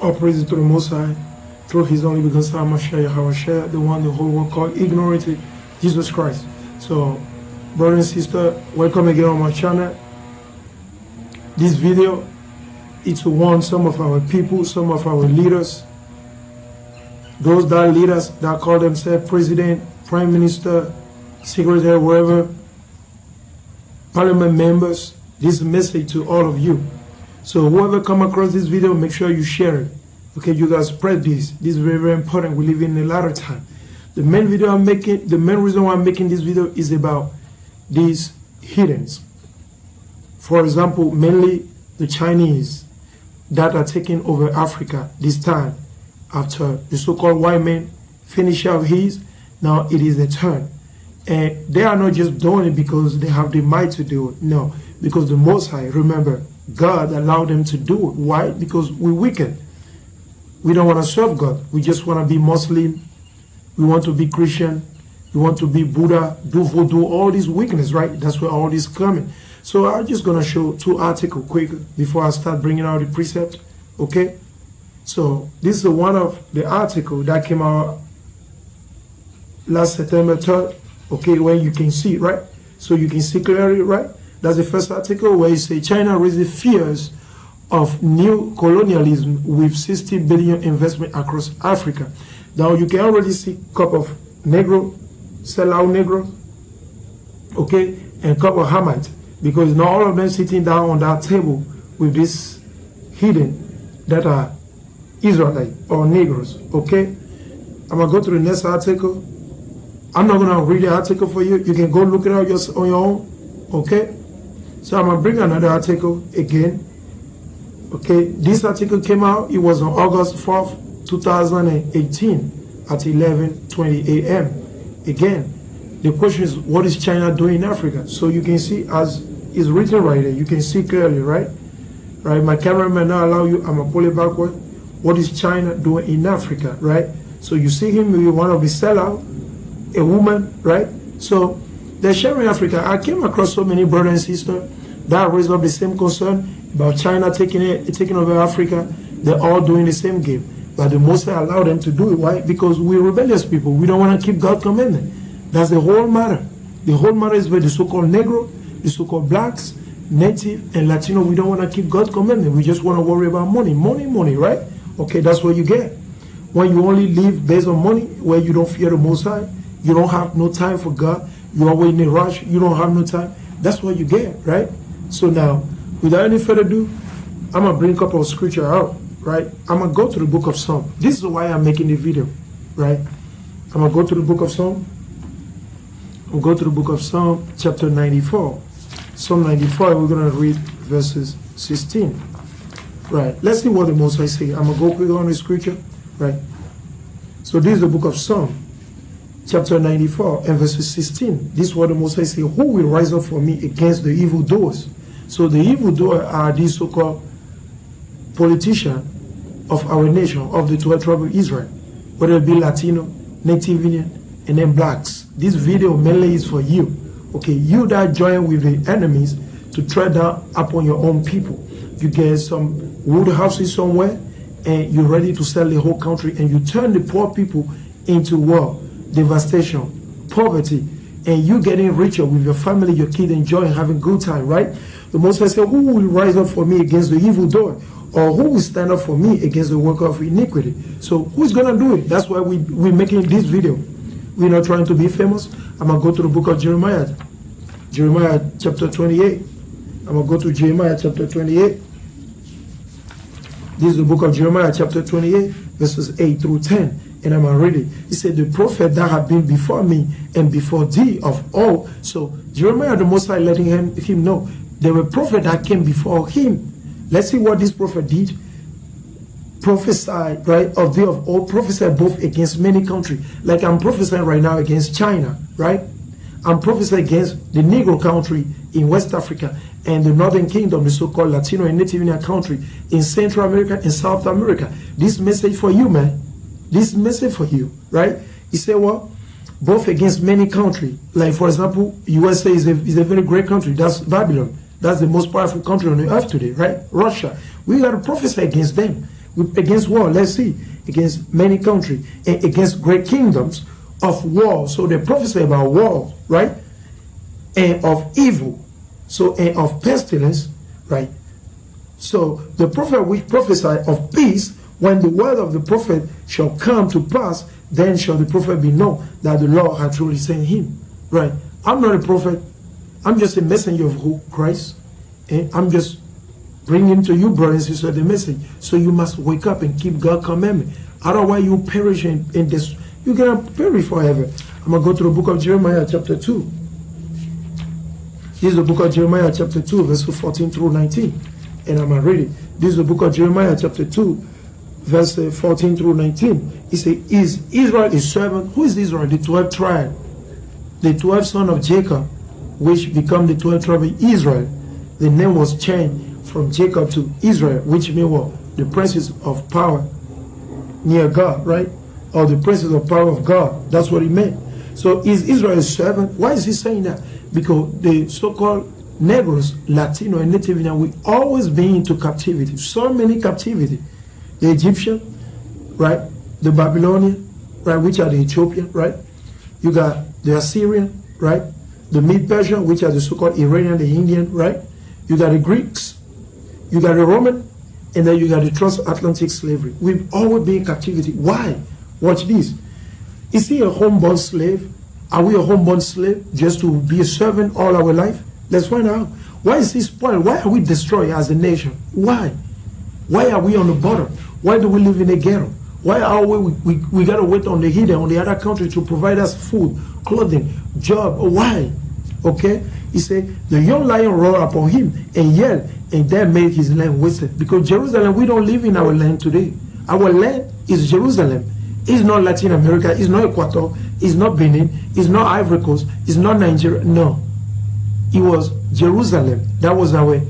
All praise to the Most High, through His only begotten Son, Mashiach Yahweh, the one the whole world called ignorant, Jesus Christ. So, brother and sister, welcome again on my channel. This video is to warn some of our people, some of our leaders, those that leaders that call themselves president, prime minister, secretary, wherever, parliament members. This message to all of you. So whoever come across this video, make sure you share it. Okay, you guys spread this. This is very, very important. We live in a lot of time. The main reason why I'm making this video is about these heathens. For example, mainly the Chinese that are taking over Africa this time after the so-called white men finish out his. Now it is their turn. And they are not just doing it because they have the might to do it. No, because the Most High, remember, God allowed them to do it. Why? Because we're wicked. We don't want to serve God. We just want to be Muslim. We want to be Christian. We want to be Buddha, do voodoo, all this wickedness, right? That's where all this coming. So I'm just going to show two articles quick before I start bringing out the precept. Okay? So this is one of the articles that came out last September 3rd. Okay, where you can see, right? So you can see clearly, right? That's the first article where you say China raises fears of new colonialism with 60 billion investment across Africa. Now you can already see a couple of Negro, sell-out Negro, okay, and a couple of Hamites, because not all of them sitting down on that table with this hidden that are Israelite or Negroes, okay? I'm going to go to the next article. I'm not going to read the article for you. You can go look it out on your own, okay? So I'm going to bring another article again. Okay, this article came out, it was on August 4th, 2018 at 11:20 a.m. Again, the question is, what is China doing in Africa? So you can see, as is written right there, you can see clearly, right? Right, my camera may not allow you, I'm going to pull it backward. What is China doing in Africa, right? So you see him, you want to be sellout, a woman, right? So they're sharing Africa. I came across so many brothers and sisters that raised up the same concern about China taking over Africa. They're all doing the same game, but the Most High allowed them to do it. Why? Because we're rebellious people. We don't want to keep God's commandment. That's the whole matter. The whole matter is with the so-called Negro, the so-called blacks, Native, and Latino. We don't want to keep God's commandment. We just want to worry about money, money, right? Okay, that's what you get. When you only live based on money, where you don't fear the Most High, you don't have no time for God, you're always in a rush, you don't have no time. That's what you get, right? So now, without any further ado, I'm going to bring a couple of scripture out, right? I'm going to go to the book of Psalm. This is why I'm making the video, right? I'm going to go to the book of Psalm. We'll go to the book of Psalm, chapter 94. Psalm 94, we're going to read verses 16. Right, let's see what the Most High say. I'm going to go quick on the scripture, right? So this is the book of Psalm, chapter 94 and verses 16. This is what the Most High say. Who will rise up for me against the evildoers? So the evildoers are these so-called politicians of our nation, of the 12 tribes of Israel, whether it be Latino, Native Indian, and then blacks. This video mainly is for you. Okay, you that join with the enemies to tread down upon your own people. You get some wood houses somewhere, and you're ready to sell the whole country, and you turn the poor people into war, devastation, poverty, and you getting richer with your family, your kids enjoying, having good time, right? The Most High said, who will rise up for me against the evildoer? Or who will stand up for me against the worker of iniquity? So who's going to do it? That's why we're making this video. We're not trying to be famous. I'm going to go to the book of Jeremiah. Jeremiah chapter 28. I'm going to go to Jeremiah chapter 28. This is the book of Jeremiah chapter 28, verses 8 through 10. And I'm going to read it. He said, the prophet that have been before me and before thee of all. So Jeremiah, the Most High, letting him know there were prophets that came before him. Let's see what this prophet did. Prophesied, right, of thee of all, prophesied both against many countries. Like I'm prophesying right now against China, right? I'm prophesying against the Negro country in West Africa and the Northern Kingdom, the so-called Latino and Native Indian country in Central America and South America. This message for you, man. This message for you, right? He said, well, both against many countries. Like, for example, USA is a very great country. That's Babylon. That's the most powerful country on the earth today, right? Russia. We got to prophesy against them. Against war, let's see. Against many countries, and against great kingdoms of war. So they prophesy about war, right? And of evil. So, and of pestilence, right? So the prophet which prophesied of peace, when the word of the prophet shall come to pass, then shall the prophet be known that the Lord hath truly sent him. Right? I'm not a prophet. I'm just a messenger of who? Christ. And I'm just bringing to you, brothers and sisters, the message. So you must wake up and keep God's commandment. Otherwise you perish in this. You're going to perish forever. I'm going to go to the book of Jeremiah chapter 2. This is the book of Jeremiah chapter 2, verses 14 through 19. And I'm going to read it. This is the book of Jeremiah chapter 2, verse 14 through 19. It says, is Israel a servant? Who is Israel? The 12 tribe. The 12 son of Jacob, which become the 12 tribe of Israel. The name was changed from Jacob to Israel, which means what? The princes of power near God, right? Or the princes of power of God. That's what it meant. So is Israel a servant? Why is he saying that? Because the so-called Negroes, Latino, and Native Indian, we always been into captivity. So many captivity. The Egyptian, right? The Babylonian, right? Which are the Ethiopian, right? You got the Assyrian, right? The Mid-Persian, which are the so-called Iranian, the Indian, right? You got the Greeks, you got the Roman, and then you got the transatlantic slavery. We've always been in captivity. Why? Watch this. Is he a homeborn slave? Are we a homeborn slave just to be a servant all our life? Let's find out. Why is he spoiled? Why are we destroyed as a nation? Why? Why are we on the bottom? Why do we live in a ghetto? Why are we got to wait on the heathen, on the other country to provide us food, clothing, job? Why? Okay? He said, the young lion roared upon him and yelled, and that made his land wasted. Because Jerusalem, we don't live in our land today. Our land is Jerusalem. It's not Latin America. It's not Ecuador. It's not Benin. It's not Ivory Coast. It's not Nigeria. No. It was Jerusalem. That was our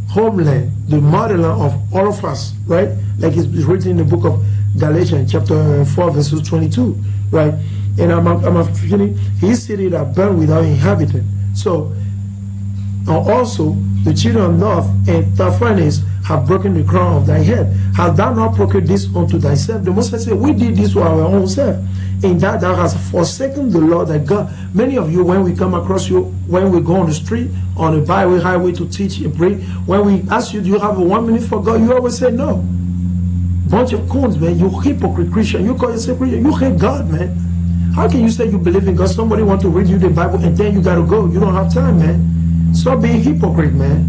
homeland, the motherland of all of us, right? Like it's written in the book of Galatians, chapter 4, verses 22, right? And I'm feeling his city that burned without inhabitant. So, also the children of North and Taphanes have broken the crown of thy head. Hast thou not procured this unto thyself? The Most High said, we did this to our own self. In that thou hast forsaken the Lord thy God. Many of you, when we come across you, when we go on the street, on the byway, highway to teach and pray, when we ask you, do you have a 1 minute for God? You always say no. Bunch of coons, man. You hypocrite Christian. You call yourself Christian. You hate God, man. How can you say you believe in God? Somebody want to read you the Bible and then you got to go. You don't have time, man. Stop being hypocrite, man.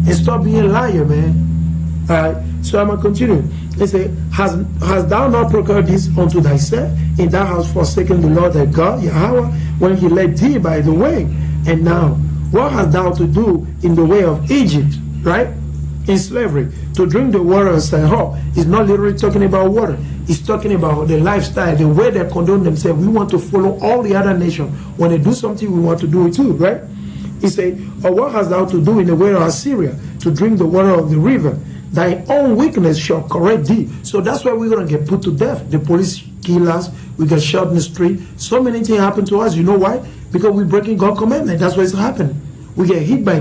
And stop being a liar, man. All right. So I'm going to continue. They say, Has thou not procured this unto thyself, and thou hast forsaken the Lord thy God, Yahweh, when he led thee by the way? And now, what hast thou to do in the way of Egypt, right? In slavery, to drink the water of Sihor? It's not literally talking about water. It's talking about the lifestyle, the way they condone themselves. We want to follow all the other nations. When they do something, we want to do it too, right? He said, or what hast thou to do in the way of Assyria, to drink the water of the river? Thy own weakness shall correct thee. So that's why we're going to get put to death. The police kill us. We get shot in the street. So many things happen to us. You know why? Because we're breaking God's commandment. That's why it's happening. We get hit by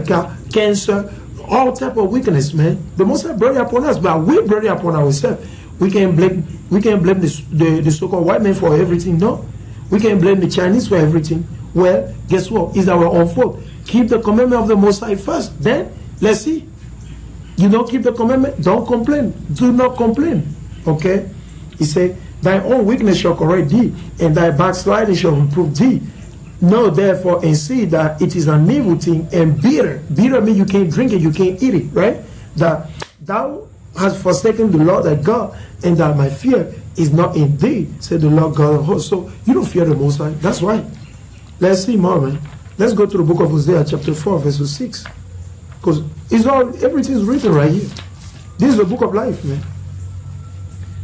cancer, all type of weakness, man. The Most High brought it upon us, but we brought it upon ourselves. We can't blame the so-called white man for everything. No. We can't blame the Chinese for everything. Well, guess what? It's our own fault. Keep the commandment of the Most High first. Then, let's see. You don't keep the commandment, don't complain. Do not complain. Okay? He said, thy own weakness shall correct thee, and thy backsliding shall reprove thee. Know therefore and see that it is an evil thing and bitter. Bitter means you can't drink it, you can't eat it, right? That thou hast forsaken the Lord thy God, and that my fear is not in thee, said the Lord God of hosts. So you don't fear the Most High. That's right. Let's see more, man. Let's go to the book of Hosea, chapter 4, verse 6. Because everything is written right here. This is the book of life, man.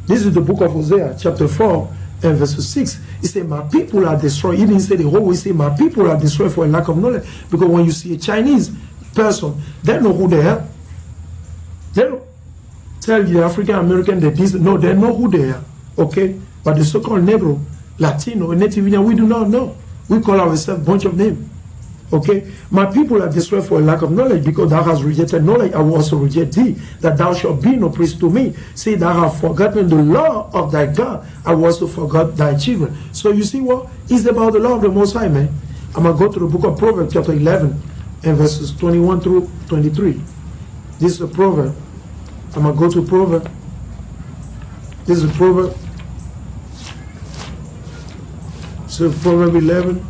This is the book of Hosea, chapter 4 and verse 6. He said, my people are destroyed. He didn't say the whole way. He said, my people are destroyed for a lack of knowledge. Because when you see a Chinese person, they know who they are. They don't tell the African American that this. No, they know who they are. Okay? But the so-called Negro, Latino, Native Indian, we do not know. We call ourselves a bunch of names. Okay, my people are destroyed for a lack of knowledge, because thou hast rejected knowledge, I will also reject thee, that thou shalt be no priest to me. See, thou hast forgotten the law of thy God, I will also forget thy children. So you see what? It's about the law of the Most High, man. I'm going to go to the book of Proverbs, chapter 11, and verses 21 through 23. This is a proverb. I'm going to go to Proverbs. This is a proverb. So Proverbs 11.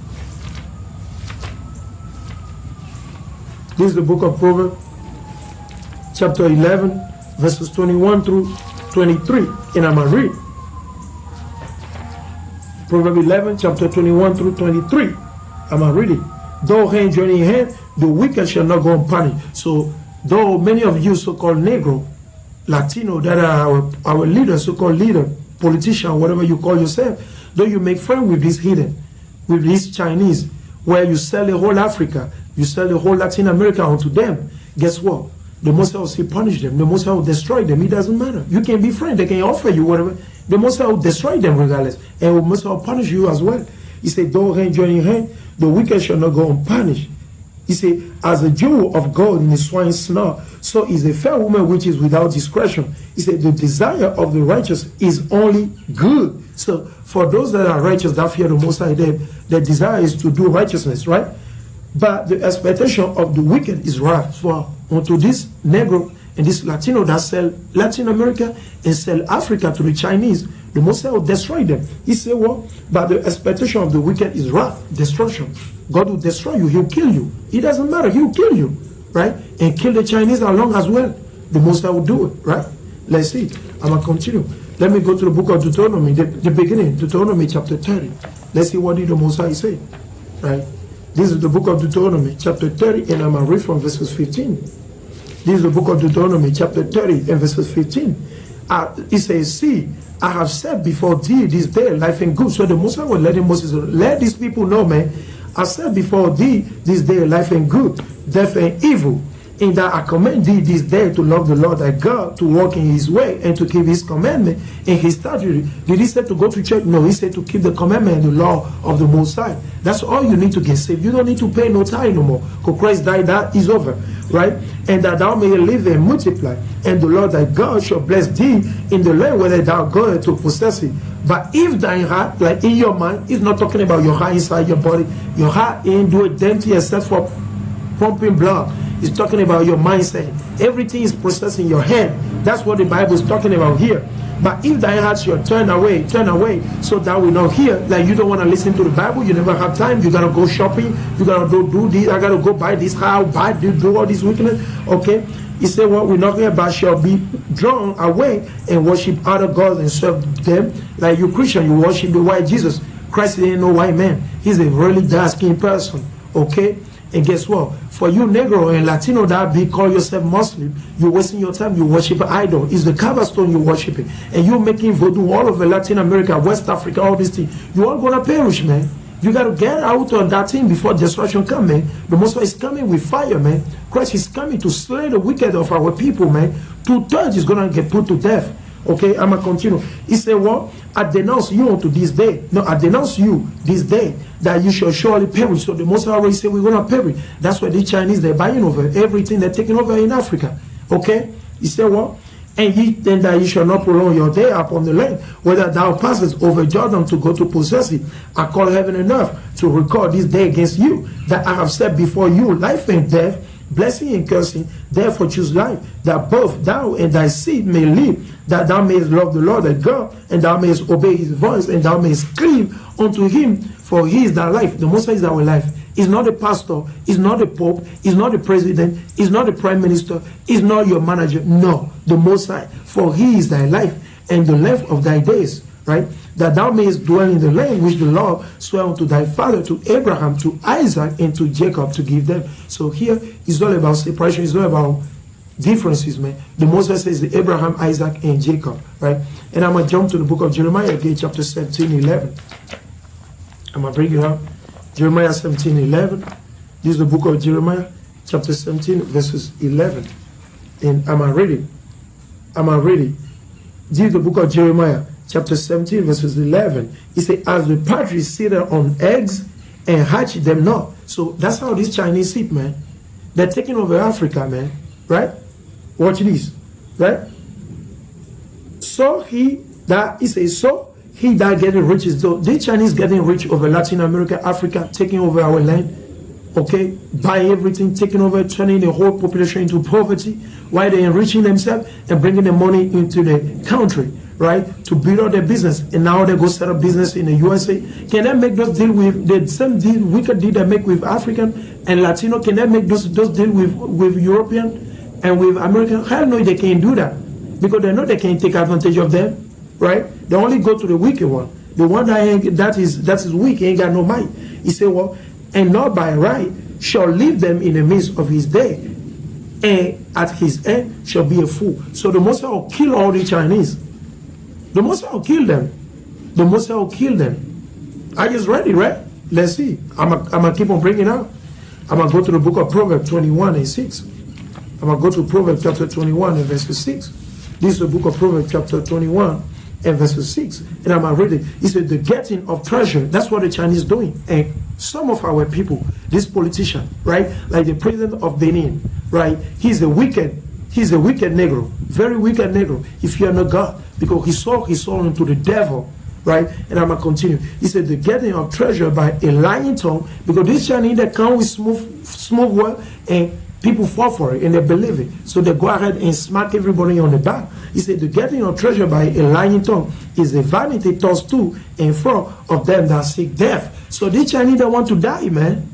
This is the book of Proverbs, chapter 11, verses 21 through 23. And I'm going to read. Proverbs 11, chapter 21 through 23. I'm going to read it. Though hand join in hand, the wicked shall not go unpunished. So, though many of you so-called Negro, Latino, that are our leaders, so-called leader, politician, whatever you call yourself, though you make friends with these hidden, with these Chinese, where you sell the whole Africa, you sell the whole Latin America onto them, guess what? The Most High will still punish them. The Most High will destroy them. It doesn't matter. You can be friends. They can offer you whatever. The Most High will destroy them regardless. And the Most High will punish you as well. He said, though hand join in hand, the wicked shall not go unpunished. He said, as a jewel of gold in a swine's snare, so is a fair woman which is without discretion. He said, the desire of the righteous is only good. So for those that are righteous, that fear the Most High, their desire is to do righteousness, right? But the expectation of the wicked is wrath. For unto this Negro and this Latino that sell Latin America and sell Africa to the Chinese, the Most High will destroy them. He said, what? But the expectation of the wicked is wrath, destruction. God will destroy you. He'll kill you. It doesn't matter. He'll kill you, right? And kill the Chinese along as well. The Most High will do it, right? Let's see. I'm going to continue. Let me go to the book of Deuteronomy, the beginning, Deuteronomy chapter 30. Let's see what did the Most High say, right? This is the book of Deuteronomy, chapter 30, and I'm going to read from verses 15. This is the book of Deuteronomy, chapter 30, and verses 15. It says, see, I have set before thee this day life and good. So the Most High was letting Moses, let these people know, man, I set before thee this day life and good, death and evil. In that I command thee this day to love the Lord thy God, to walk in his way, and to keep his commandment and his statute. Did he say to go to church? No, he said to keep the commandment and the law of the Most High. That's all you need to get saved. You don't need to pay no tithe no more. Because Christ died, that is over, right? And that thou may live and multiply. And the Lord thy God shall bless thee in the land whether thou goest to possess it. But if thine heart, like in your mind, it's not talking about your heart inside your body. Your heart ain't do it empty except for pumping blood. It's talking about your mindset. Everything is processed in your head. That's what the Bible is talking about here. But if thy heart shall turn away, so that we not hear, like you don't want to listen to the Bible, you never have time, you got to go shopping, you got to go do this, I got to go buy this house, do all this wickedness, okay? He said, what we not hear about shall be drawn away and worship other gods and serve them. Like you Christian, you worship the white Jesus. Christ ain't no white man. He's a really dark-skinned person, okay? And guess what? For you Negro and Latino that be call yourself Muslim, you're wasting your time, you worship an idol. It's the cover stone you're worshiping. And you're making voodoo all over Latin America, West Africa, all these things. You're all going to perish, man. You got to get out of that thing before destruction comes, man. The Most High is coming with fire, man. Christ is coming to slay the wicked of our people, man. 2/3 is going to get put to death. Okay, I'm going to continue. He said, well, I denounce you unto this day. No, I denounce you this day that you shall surely perish. So the Most High already said we're going to perish. That's why the Chinese, they're buying over everything. They're taking over in Africa. Okay? He said, well, and then that you shall not prolong your day upon the land, whether thou passest over Jordan to go to possess it. I call heaven and earth to record this day against you, that I have set before you life and death, blessing and cursing. Therefore choose life, that both thou and thy seed may live, that thou mayest love the Lord thy God, and thou mayest obey his voice, and thou mayest cleave unto him, for he is thy life. The Most High is our life. He's not a pastor, he's not a pope, he's not a president, he's not a prime minister, he's not your manager. No, the Most High, for he is thy life, and the length of thy days, right? That thou mayest dwell in the land which the Lord sware unto thy father, to Abraham, to Isaac, and to Jacob, to give them. So here, it's all about separation, it's all about differences, man. The Most High says Abraham, Isaac, and Jacob, right? And I'm going to jump to the book of Jeremiah again, chapter 17:11. I'm going to bring it up. Jeremiah 17:11. This is the book of Jeremiah, chapter 17, verses 11. And I'm going to read it. This is the book of Jeremiah, chapter 17, verses 11. He said, as the partridge sitteth on eggs, and hatch them not. So that's how these Chinese sit, man. They're taking over Africa, man. Right? Watch this. Right? So he that getting rich is though the Chinese getting rich over Latin America, Africa, taking over our land. Okay, buy everything, taking over, turning the whole population into poverty, while they're enriching themselves and bringing the money into the country, right, to build up their business. And now they go set up business in the USA. Can they make those deal with the same deal, wicked deal they make with African and Latino? Can they make those deal with European and with American? Hell no, they can't do that, because they know they can't take advantage of them, right? They only go to the wicked one, the one that is weak, ain't got no might. He said, well, and not by right shall leave them in the midst of his day, and at his end shall be a fool. So the Most High will kill all the Chinese. The Most High will kill them. The Most High will kill them. I just read it, right? Let's see. I'm gonna keep on bringing it out. I'm gonna go to the book of Proverbs 21 and 6. I'm gonna go to Proverbs chapter 21 and verse 6. This is the book of Proverbs chapter 21 and verse 6. And I'm gonna read it. It said, the getting of treasure. That's what the Chinese doing. And some of our people, this politician, right, like the president of Benin, right, he's a wicked Negro, very wicked Negro, if you are not God, because he sold his soul into the devil, right? And I'm going to continue. He said, the getting of treasure by a lying tongue, because this Chinese, they come with smooth word, and people fall for it, and they believe it. So they go ahead and smack everybody on the back. He said, the getting of treasure by a lying tongue is a vanity tossed to and fro of them that seek death. So these Chinese, they want to die, man.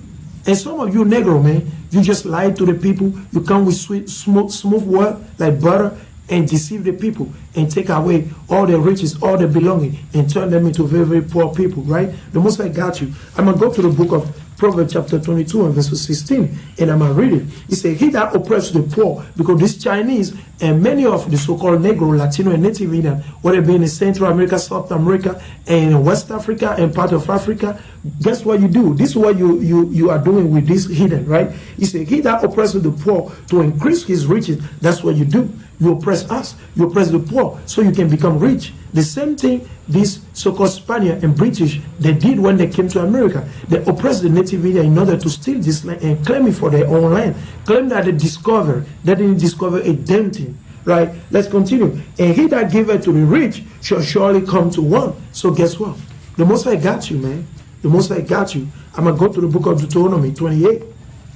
And some of you Negro, man, you just lie to the people. You come with sweet, smooth word like butter and deceive the people and take away all their riches, all their belonging, and turn them into very, very poor people, right? The Most High got you. I'm going to go to the book of Proverbs chapter 22 and verse 16, and I'm going to read it. He said, he that oppresses the poor, because these Chinese and many of the so-called Negro, Latino, and Native Indian, whether it be in Central America, South America, and West Africa, and part of Africa, guess what you do? This is what you are doing with this hidden, right? He said, he that oppresses the poor to increase his riches, that's what you do. You oppress us, you oppress the poor, so you can become rich. The same thing these so-called Spaniards and British, they did when they came to America. They oppressed the Native Indian in order to steal this land and claim it for their own land. Claim that they discovered. They didn't discover a damn thing. Right? Let's continue. And he that giveth to the rich shall surely come to want. So guess what? The Most High got you, man. The Most High got you. I'm going to go to the book of Deuteronomy 28.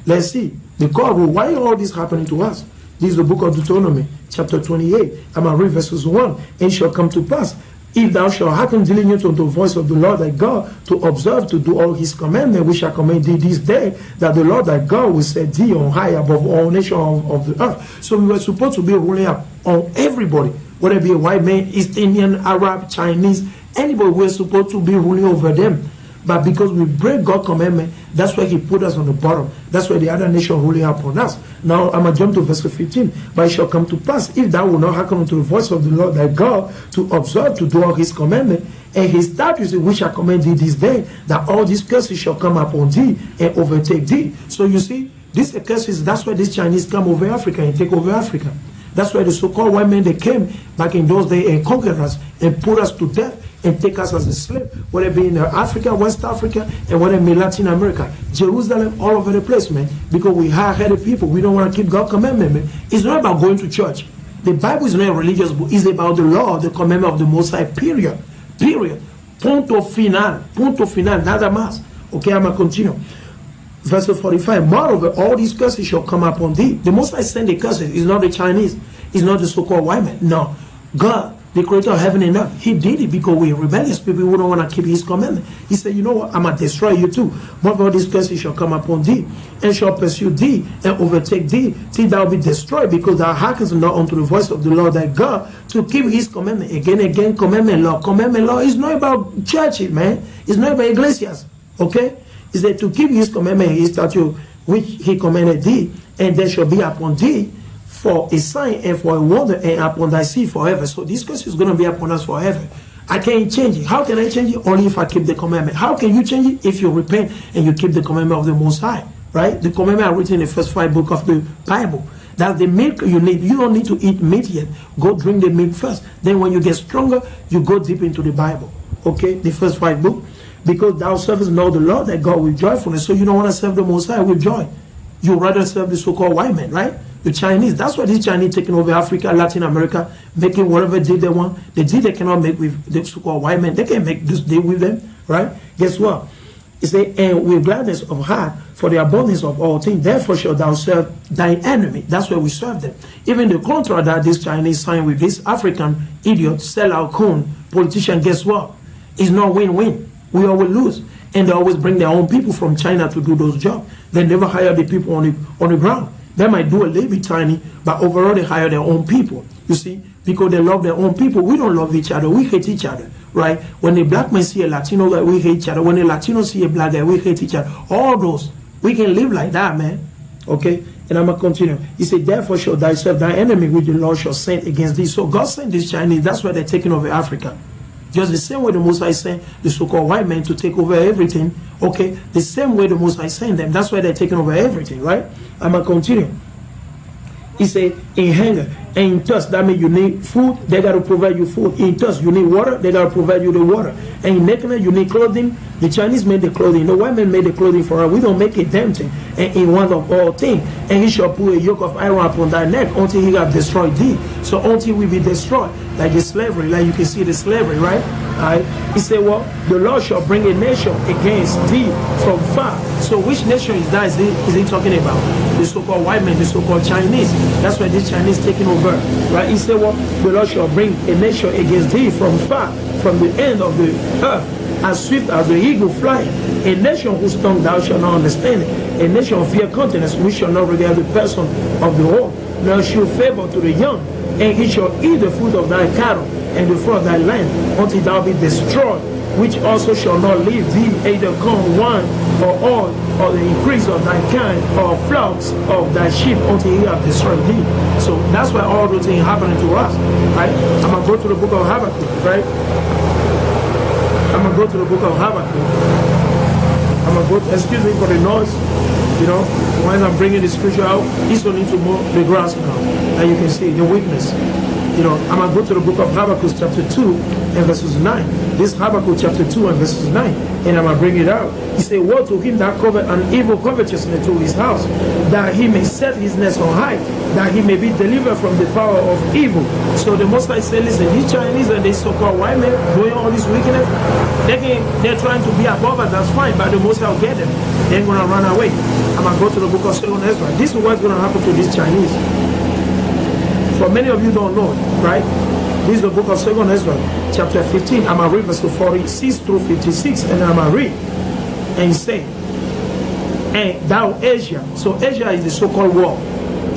Let's see. Because why all this happening to us? This is the book of Deuteronomy, chapter 28. I'm going to read verses 1. And it shall come to pass, if thou shalt hearken diligently unto the voice of the Lord thy God, to observe to do all his commandments, which shall command thee this day, that the Lord thy God will set thee on high above all nations of the earth. So we were supposed to be ruling up on everybody, whether it be a white man, East Indian, Arab, Chinese, anybody, we're supposed to be ruling over them. But because we break God's commandment, that's why he put us on the bottom. That's why the other nation ruling upon us. Now I'm going to jump to verse 15. But it shall come to pass, if thou wilt not hearken unto the voice of the Lord thy God, to observe to do all his commandment, and his statutes which shall command thee this day, that all these curses shall come upon thee and overtake thee. So you see, these curses, that's why these Chinese come over Africa and take over Africa. That's why the so-called white men, they came back in those days and conquered us and put us to death and take us as a slave, whether it be in Africa, West Africa, and whether it be Latin America, Jerusalem, all over the place, man. Because we hard-headed people, we don't want to keep God's commandment, man. It's not about going to church. The Bible is not a religious book. It's about the law, the commandment of the Most High, period. Period. Punto final. Punto final. Nada más. Okay, I'm going to continue. Verse 45, moreover, all these curses shall come upon thee. The Most High sent the curses. It's not the Chinese. It's not the so-called white man. No. God, the creator of heaven and earth, he did it because we're rebellious people who don't want to keep his commandment. He said, you know what, I'm going to destroy you too. But all these curses shall come upon thee, and shall pursue thee, and overtake thee, till thou be destroyed, because thou hearkenest not unto the voice of the Lord thy God, to keep his commandment. Again, commandment law. Commandment law is not about churches, man. It's not about iglesias. Okay? It's that to keep his commandment, his statute, which he commanded thee, and there shall be upon thee for a sign and for a wonder, and upon thy seed forever. So this curse is going to be upon us forever. I can't change it. How can I change it? Only if I keep the commandment. How can you change it? If you repent and you keep the commandment of the Most High. Right? The commandment are written in the first 5 books of the Bible. That's the milk you need. You don't need to eat meat yet. Go drink the milk first. Then when you get stronger, you go deep into the Bible. Okay? The first 5 books. because thou servest not the Lord thy God with joyfulness. So you don't want to serve the Most High with joy. You rather serve the so-called white man, right? The Chinese. That's why these Chinese taking over Africa, Latin America, making whatever deal they want. The deal they cannot make with the so-called white man, they can make this deal with them, right? Guess what? It says, and with gladness of heart for the abundance of all things, therefore shalt thou serve thine enemy. That's why we serve them. Even the contract that this Chinese signed with this African idiot, sellout coon, politician, guess what? It's not win-win. We always lose. And they always bring their own people from China to do those jobs. They never hire the people on the ground. They might do a little bit tiny, but overall they hire their own people. You see, because they love their own people. We don't love each other. We hate each other, right? When a black man see a Latino guy, we hate each other. When a Latino see a black guy, we hate each other. All those, we can live like that, man. Okay? And I'm going to continue. He said, therefore shall thy serve thy enemy, which the Lord shall send against thee. So God sent these Chinese. That's why they're taking over Africa. Just the same way the Most High sent the so-called white men to take over everything. Okay? The same way the Most High sent them. That's why they're taking over everything, right? I'm going to continue. He said, in hunger and in thirst, that means you need food, they got to provide you food. In thirst, you need water, they got to provide you the water. And in nakedness, you need clothing. The Chinese made the clothing. The white men made the clothing for us. We don't make it damn thing. And in one of all things, and he shall put a yoke of iron upon thy neck until he have destroyed thee. So until we be destroyed, like the slavery, like you can see the slavery, right? Alright. He said, well, the Lord shall bring a nation against thee from far. So which nation is that? Is he talking about? The so-called white men, the so-called Chinese. That's why this Chinese taking over, right? He said, well, the Lord shall bring a nation against thee from far, from the end of the earth, as swift as the eagle flying. A nation whose tongue thou shalt not understand. A nation of fair countenance, which shall not regard the person of the old, nor shew favor to the young. And he shall eat the fruit of thy cattle and the fruit of thy land, until thou be destroyed, which also shall not leave thee either corn, wine, or oil, or the increase of thy kind, or flocks of thy sheep, until he have destroyed thee. So that's why all those things happening to us, right? I'm going to go to the book of Habakkuk, right? I'm going to go to the book of Habakkuk. I'm going to go, excuse me for the noise, you know, once I'm bringing the scripture out, he's going to mow the grass now. And you can see the weakness. You know, I'm going to go to the book of Habakkuk chapter 2 and verses 9. This Habakkuk chapter 2 and verses 9. And I'm going to bring it out. He said, woe to him that covet an evil covetousness to his house, that he may set his nest on high, that he may be delivered from the power of evil. So the Most High said, listen, these Chinese and these so-called white men doing all this wickedness, they're trying to be above us, that's fine, but the Most High will get them. They ain't going to run away. I'm going to go to the book of 2 Ezra. This is what's going to happen to these Chinese. For many of you don't know, right? This is the book of 2 Ezra, chapter 15. I'm going to read verses 46 through 56, and I'm going to read. And he said, and thou Asia. So Asia is the so-called world.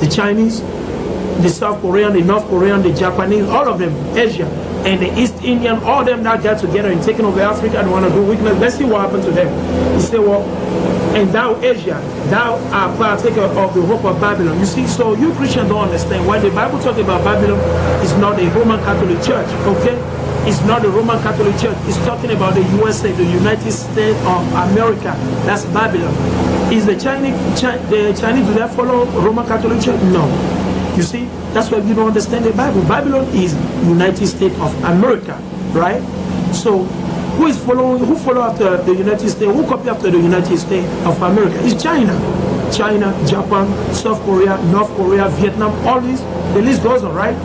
The Chinese, the South Korean, the North Korean, the Japanese, all of them, Asia, and the East Indian, all of them that got together and taking over Africa and want to do wickedness. Let's see what happened to them. He said, well, and thou Asia, thou art partaker of the hope of Babylon. You see, so you Christians don't understand. When the Bible talks about Babylon, it's not a Roman Catholic Church, okay? It's not the Roman Catholic Church. It's talking about the USA, the United States of America. That's Babylon. Is the Chinese, do they follow Roman Catholic Church? No. You see, that's why you don't understand the Bible. Babylon is United States of America, right? So who follow after the United States? Who copy after the United States of America? It's China. China, Japan, South Korea, North Korea, Vietnam, all this, the list goes on, right?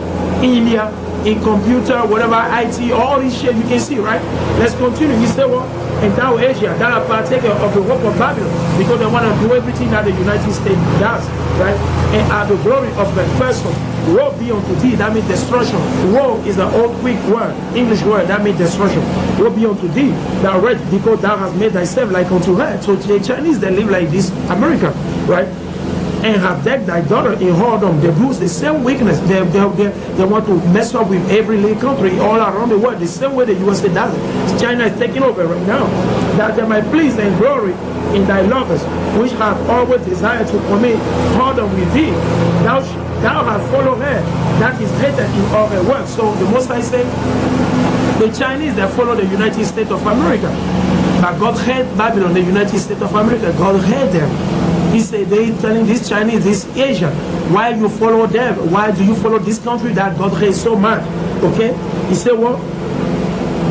India, in computer, whatever, IT, all this shit you can see, right? Let's continue. He said, well, and thou Asia, that are partaker of the work of Babylon, because they want to do everything that the United States does, right? And at the glory of the person, woe be unto thee, that means destruction. Woe is the old Greek word, English word, that means destruction. Woe be unto thee, thou wretch, because thou hast made thyself like unto her. So the Chinese, they live like this, America, right? And have decked thy daughter in whoredom. They do the same weakness. They want to mess up with every little country all around the world, the same way the USA does it. China is taking over right now. That they might please and glory in thy lovers, which have always desired to commit whoredom with thee. Thou hast followed her, that is hated in all her works. So the Most High said, the Chinese, they follow the United States of America. But God hated Babylon, the United States of America. God hated them. He said, they telling this Chinese, this Asian, why you follow them? Why do you follow this country that God hates so much? Okay? He said, well,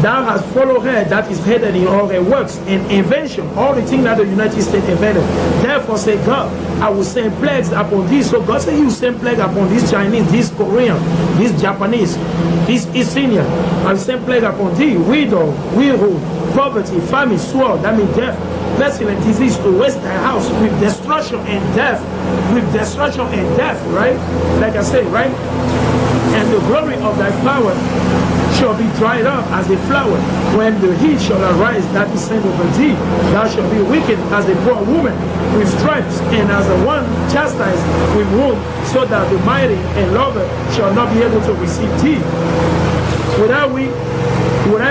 Thou hast followed her that is hidden in all her works and invention, all the things that the United States invented. Therefore say God, I will send plagues upon thee. So God said he will send plague upon these Chinese, these Korean, these Japanese, these East Indian. I will send plague upon thee, widowhood, poverty, famine, sword, that means death, pestilence, disease to waste thy house with destruction and death. With destruction and death, right? Like I said, right? And the glory of thy power shall be dried up as a flower. When the heat shall arise that is sent over thee, thou shalt be wicked as a poor woman with stripes, and as a one chastised with wound, so that the mighty and lover shall not be able to receive thee. Would I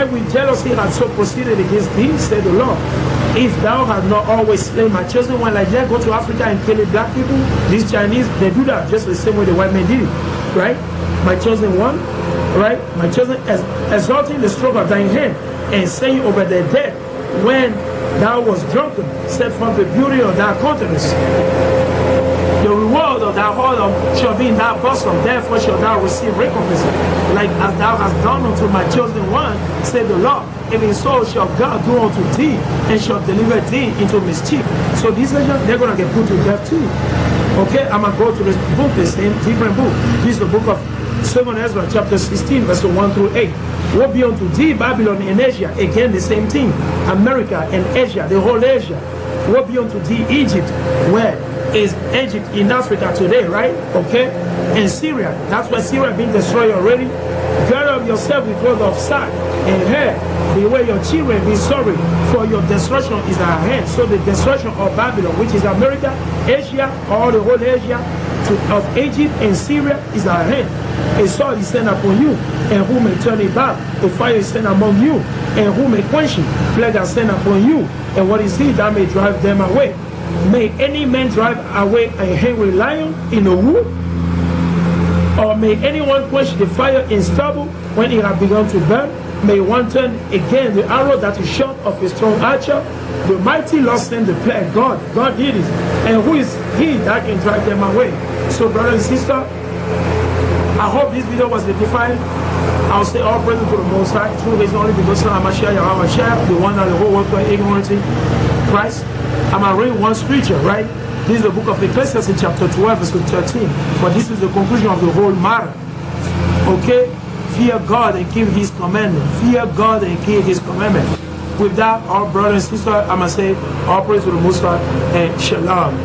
with jealousy have so proceeded against thee, said the Lord? If thou hast not always slain my chosen one, like that, go to Africa and kill the black people. These Chinese, they do that just the same way the white men did it, right? My chosen one, right? My chosen, exalting the stroke of thine hand, and saying over their dead, when thou was drunken, set from the beauty of thy countenance. The reward of thy whoredom shall be in thy bosom, therefore shalt thou receive recompense. Like as thou hast done unto my chosen one, said the Lord, even so shall God do unto thee, and shall deliver thee into mischief. So these nations, they're going to get put to death too. Okay, I'm going to go to this book, the same different book. This is the book of 2 Ezra, chapter 16, verse 1 through 8. Woe be unto thee, Babylon and Asia. Again, the same thing. America and Asia, the whole Asia. Woe be unto thee, Egypt, where is Egypt in Africa today, right? Okay? And Syria, that's why Syria being destroyed already. Gird up yourself with clothes of sack and hair. Beware your children, be sorry, for your destruction is at hand. So the destruction of Babylon, which is America, Asia, all the whole Asia, of Egypt and Syria is at hand. A sword is sent upon you, and who may turn it back? A fire is sent among you, and who may quench it? Plague is sent upon you, and what is he that may drive them away? May any man drive away a hungry lion in the wood? Or may anyone quench the fire in stubble when it has begun to burn? May one turn again the arrow that is shot of a strong archer? The mighty Lord sent the plague. God did it. And who is he that can drive them away? So brother and sister, I hope this video was edifying. I'll say all praise to the Most High. True reason only because I'm a share, the one that the whole world were ignorant in Christ. I'm going to read one scripture, right? This is the book of Ecclesiastes, chapter 12, verse 13. For this is the conclusion of the whole matter. Okay? Fear God and keep his commandment. Fear God and keep his commandment. With that, our brother and sister, I'm going to say all praise to the Most High and shalom.